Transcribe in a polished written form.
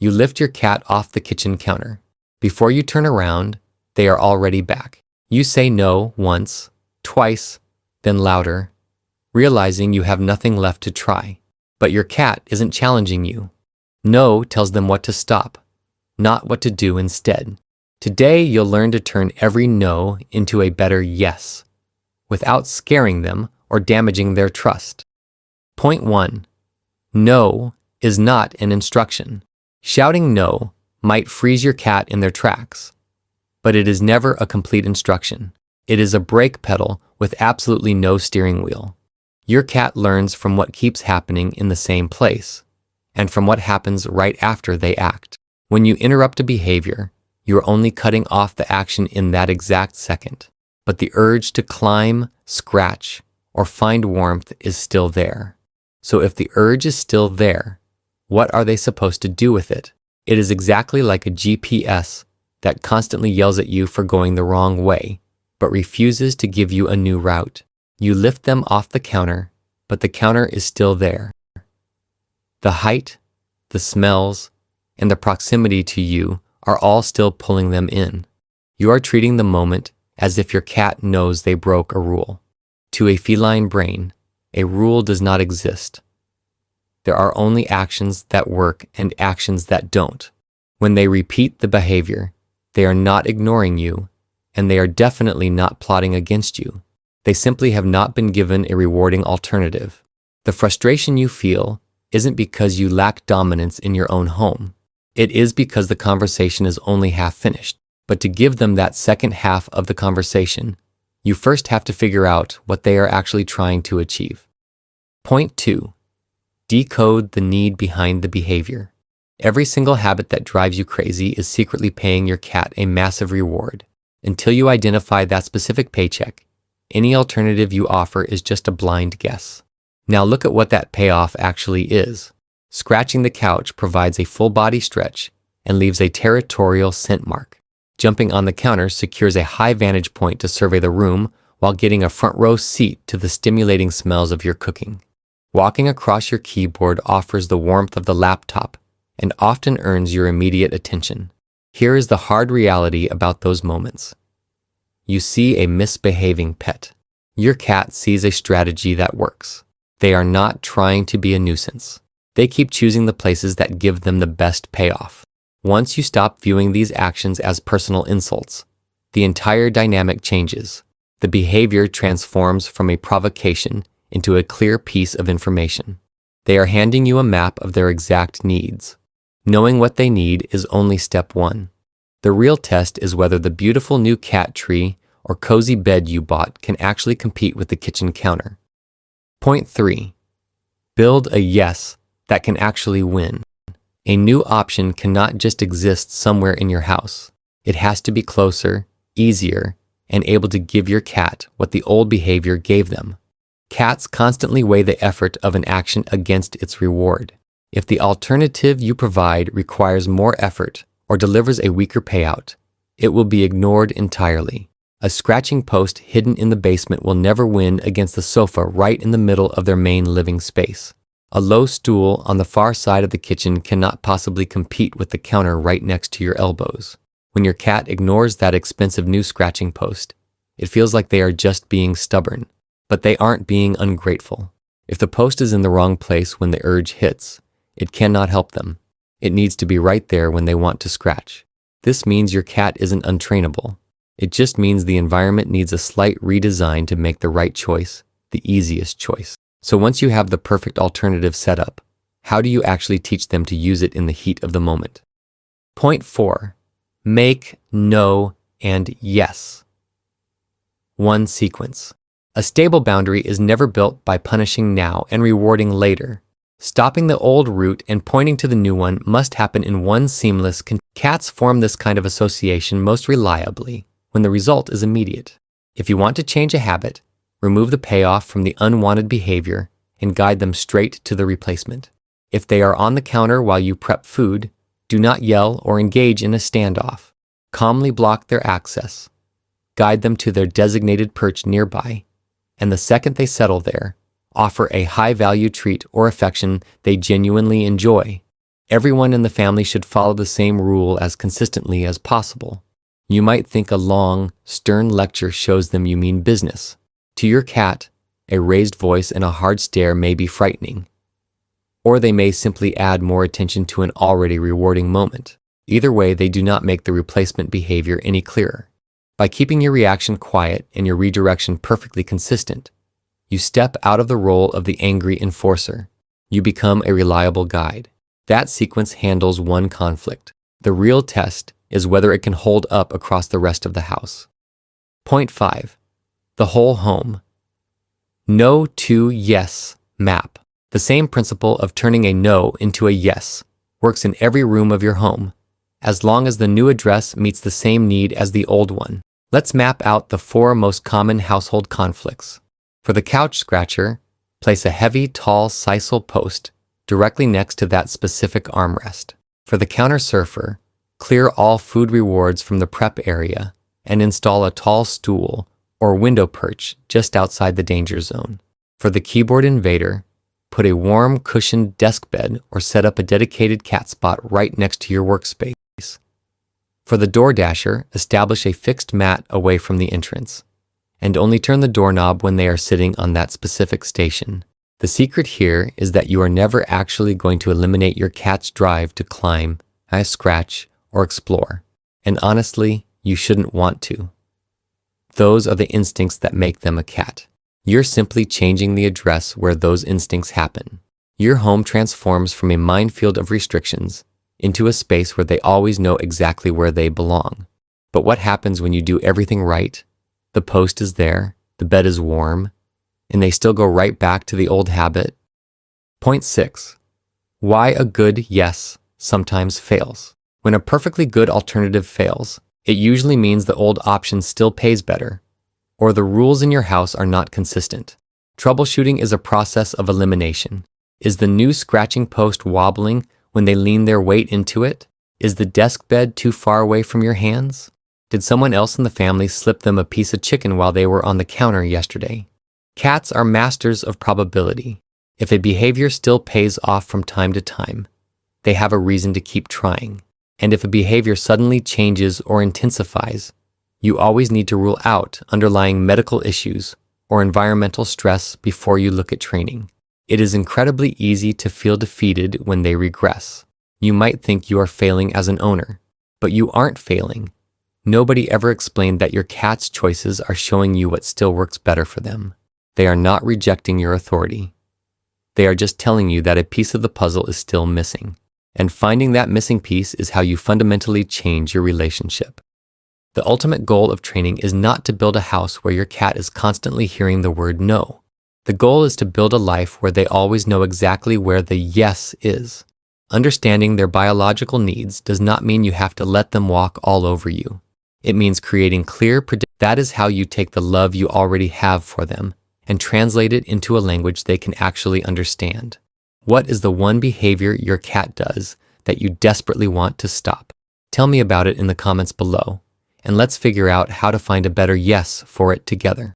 You lift your cat off the kitchen counter. Before you turn around, they are already back. You say no once, twice, then louder, realizing you have nothing left to try. But your cat isn't challenging you. No tells them what to stop, not what to do instead. Today, you'll learn to turn every no into a better yes, without scaring them or damaging their trust. Point 1. No is not an instruction. Shouting no might freeze your cat in their tracks, but it is never a complete instruction. It is a brake pedal with absolutely no steering wheel. Your cat learns from what keeps happening in the same place, and from what happens right after they act. When you interrupt a behavior, you are only cutting off the action in that exact second, but the urge to climb, scratch, or find warmth is still there. So if the urge is still there, what are they supposed to do with it? It is exactly like a GPS that constantly yells at you for going the wrong way, but refuses to give you a new route. You lift them off the counter, but the counter is still there. The height, the smells, and the proximity to you are all still pulling them in. You are treating the moment as if your cat knows they broke a rule. To a feline brain, a rule does not exist. There are only actions that work and actions that don't. When they repeat the behavior, they are not ignoring you, and they are definitely not plotting against you. They simply have not been given a rewarding alternative. The frustration you feel isn't because you lack dominance in your own home. It is because the conversation is only half finished. But to give them that second half of the conversation, you first have to figure out what they are actually trying to achieve. Point 2. Decode the need behind the behavior. Every single habit that drives you crazy is secretly paying your cat a massive reward. Until you identify that specific paycheck, any alternative you offer is just a blind guess. Now look at what that payoff actually is. Scratching the couch provides a full body stretch and leaves a territorial scent mark. Jumping on the counter secures a high vantage point to survey the room while getting a front row seat to the stimulating smells of your cooking. Walking across your keyboard offers the warmth of the laptop and often earns your immediate attention. Here is the hard reality about those moments. You see a misbehaving pet. Your cat sees a strategy that works. They are not trying to be a nuisance. They keep choosing the places that give them the best payoff. Once you stop viewing these actions as personal insults, the entire dynamic changes. The behavior transforms from a provocation into a clear piece of information. They are handing you a map of their exact needs. Knowing what they need is only step 1. The real test is whether the beautiful new cat tree or cozy bed you bought can actually compete with the kitchen counter. Point 3. Build a yes that can actually win. A new option cannot just exist somewhere in your house. It has to be closer, easier, and able to give your cat what the old behavior gave them. Cats constantly weigh the effort of an action against its reward. If the alternative you provide requires more effort or delivers a weaker payout, it will be ignored entirely. A scratching post hidden in the basement will never win against the sofa right in the middle of their main living space. A low stool on the far side of the kitchen cannot possibly compete with the counter right next to your elbows. When your cat ignores that expensive new scratching post, it feels like they are just being stubborn, but they aren't being ungrateful. If the post is in the wrong place when the urge hits, it cannot help them. It needs to be right there when they want to scratch. This means your cat isn't untrainable. It just means the environment needs a slight redesign to make the right choice, the easiest choice. So once you have the perfect alternative set up, how do you actually teach them to use it in the heat of the moment? Point 4. Make no and yes. One sequence. A stable boundary is never built by punishing now and rewarding later. Stopping the old route and pointing to the new one must happen in one seamless. Cats form this kind of association most reliably when the result is immediate. If you want to change a habit, remove the payoff from the unwanted behavior and guide them straight to the replacement. If they are on the counter while you prep food, do not yell or engage in a standoff. Calmly block their access. Guide them to their designated perch nearby, and the second they settle there, offer a high-value treat or affection they genuinely enjoy. Everyone in the family should follow the same rule as consistently as possible. You might think a long, stern lecture shows them you mean business. To your cat, a raised voice and a hard stare may be frightening. Or they may simply add more attention to an already rewarding moment. Either way, they do not make the replacement behavior any clearer. By keeping your reaction quiet and your redirection perfectly consistent, you step out of the role of the angry enforcer. You become a reliable guide. That sequence handles one conflict. The real test is whether it can hold up across the rest of the house. Point 5. The whole home. No to yes map. The same principle of turning a no into a yes works in every room of your home, as long as the new address meets the same need as the old one. Let's map out the 4 most common household conflicts. For the couch scratcher, place a heavy, tall sisal post directly next to that specific armrest. For the counter surfer, clear all food rewards from the prep area and install a tall stool or window perch just outside the danger zone. For the keyboard invader, put a warm, cushioned desk bed or set up a dedicated cat spot right next to your workspace. For the door dasher, establish a fixed mat away from the entrance, and only turn the doorknob when they are sitting on that specific station. The secret here is that you are never actually going to eliminate your cat's drive to climb, scratch, or explore. And honestly, you shouldn't want to. Those are the instincts that make them a cat. You're simply changing the address where those instincts happen. Your home transforms from a minefield of restrictions into a space where they always know exactly where they belong. But what happens when you do everything right? The post is there, the bed is warm, and they still go right back to the old habit? Point 6. Why a good yes sometimes fails. When a perfectly good alternative fails, it usually means the old option still pays better, or the rules in your house are not consistent. Troubleshooting is a process of elimination. Is the new scratching post wobbling when they lean their weight into it? Is the desk bed too far away from your hands? Did someone else in the family slip them a piece of chicken while they were on the counter yesterday? Cats are masters of probability. If a behavior still pays off from time to time, they have a reason to keep trying. And if a behavior suddenly changes or intensifies, you always need to rule out underlying medical issues or environmental stress before you look at training. It is incredibly easy to feel defeated when they regress. You might think you are failing as an owner, but you aren't failing. Nobody ever explained that your cat's choices are showing you what still works better for them. They are not rejecting your authority. They are just telling you that a piece of the puzzle is still missing. And finding that missing piece is how you fundamentally change your relationship. The ultimate goal of training is not to build a house where your cat is constantly hearing the word no. The goal is to build a life where they always know exactly where the yes is. Understanding their biological needs does not mean you have to let them walk all over you. It means creating clear That is how you take the love you already have for them and translate it into a language they can actually understand. What is the one behavior your cat does that you desperately want to stop? Tell me about it in the comments below, and let's figure out how to find a better yes for it together.